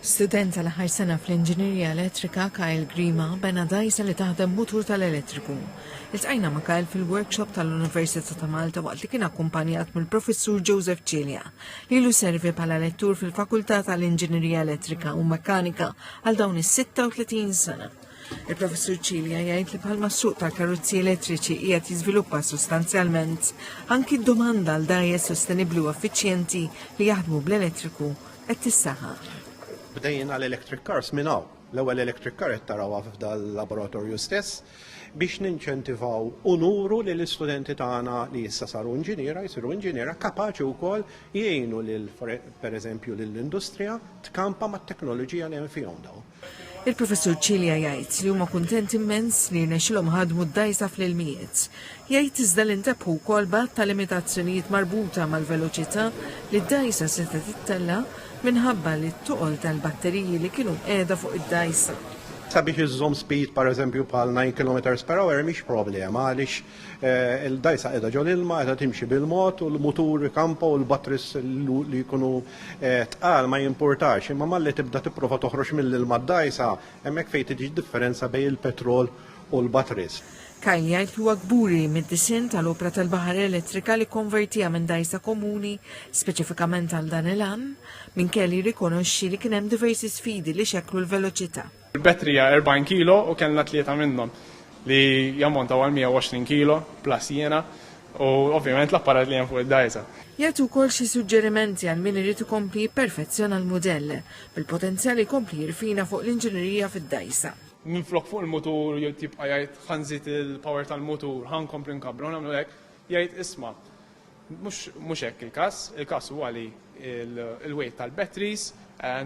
Student tal-aħħar sena fl-Inġinerija Elettrika Kyle Grima bena dajsa li taħdem mutur tal-elettriku. Iltqajna ma' Kyle fil-workshop tal-Università ta' Malta waqt li kien akkumpanjat mill-Professur Joseph Cilja li lu servi bħala lettur fil-Fakultà tal-Inġinerija Elettrika u Mekkanika għal dawn is-36 sena. Il-Professur Cilja jgħid li bħalma s-suq tal-karozzi elettriċi qiegħed jiżviluppa sostanzjalment anki d-domanda għal dajjes sostenibbli u effiċjenti li jaħdmu bl-elettriku qed tissaħħaħ. Bdejjin għal-electric cars minnaw. L-ewwel electric car tarawha f'dal-laboratorju stess biex ninċentivaw u nuru li l-istudenti tagħna li issa saru inġiniera jsiru inġiniera kapaċi wkoll jgħinu lil pereżempju lill-industrija tkampa mat-teknoloġija li hemm fihom dawn. Il-Professur Cilja jgħid li huma kuntenti immens li rnexxilhom ħadmu d-dajsa fl-ilmijiet. Jgħid iżda li ntabħu wkoll bad ta' limitazzjonijiet marbuta mal-veloċità li d-dajsa seta' tittella minħabba li t-tuqol tal-batteriji li kienu qiegħda fuq id-dajsa. Sabiex iżżomm speed pereżempju bħal 9 km/h mhix problema għaliex il-dajsa qiegħda ġol ilma qiegħda timxi bil-mod u l-mutur kampa u l-batteries li jkunu tqal ma jimpurtax, imma malli tibda tipprova toħroġ mill-ilma d-dajsa hemmhekk fejn tiġi differenza bejn il-petrol u l-batteries. Kyle jgħid li huwa gburi mid-disinn tal-opra tal-baħar elettrika li konvertija minn dajsa komuni, speċifikament għal dan il-għan, minn kelli rikonoxxi li kien hemm diversi sfidi li xekklu l-veloċità. Il-batterija 40 kilo u kellna 3 minnhom li jammontaw għal 120 kilo plus jiena u ovvjament l-apparat li hemm fuq id-dajsa. Jagħtu wkoll xi suġġerimenti għal min irid ikompli jipperfezzjona l-mudell bil-potenzjali jkompli jirfina fuq l-inġinerija fid-dajsa. Minflok fuq il-motur tibqa' jgħid ħanżit il-power tal-motur, ħankompli nkabbru nagħmlu hekk, jgħid isma' mhux hekk il-każ huwa li il-weight tal-batteries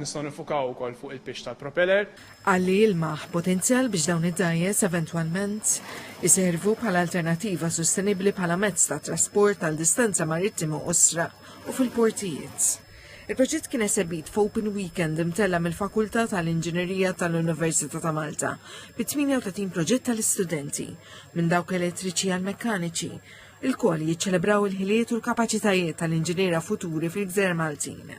nistgħu nifukaw ukoll fuq il-pix tal-propeller. Għalli jilmaħ potenzjal biex dawn id-dajjes eventwalment iservu bħala alternativa sostenibbli bħala mezz ta' trasport tal distanza marittima qosra u fil-portijiet. Il-proġett kien esebit f'Open Weekend imtella mill-Fakultà tal-Inġinerija tal-Università ta' Malta bi 38 proġett tal-istudenti minn dawk elettriċi għal mekkaniċi, il-kwali jiċċelebraw il-ħiliet u l-kapaċitajiet tal-inġiniera futuri fil-Gżejjer Maltin.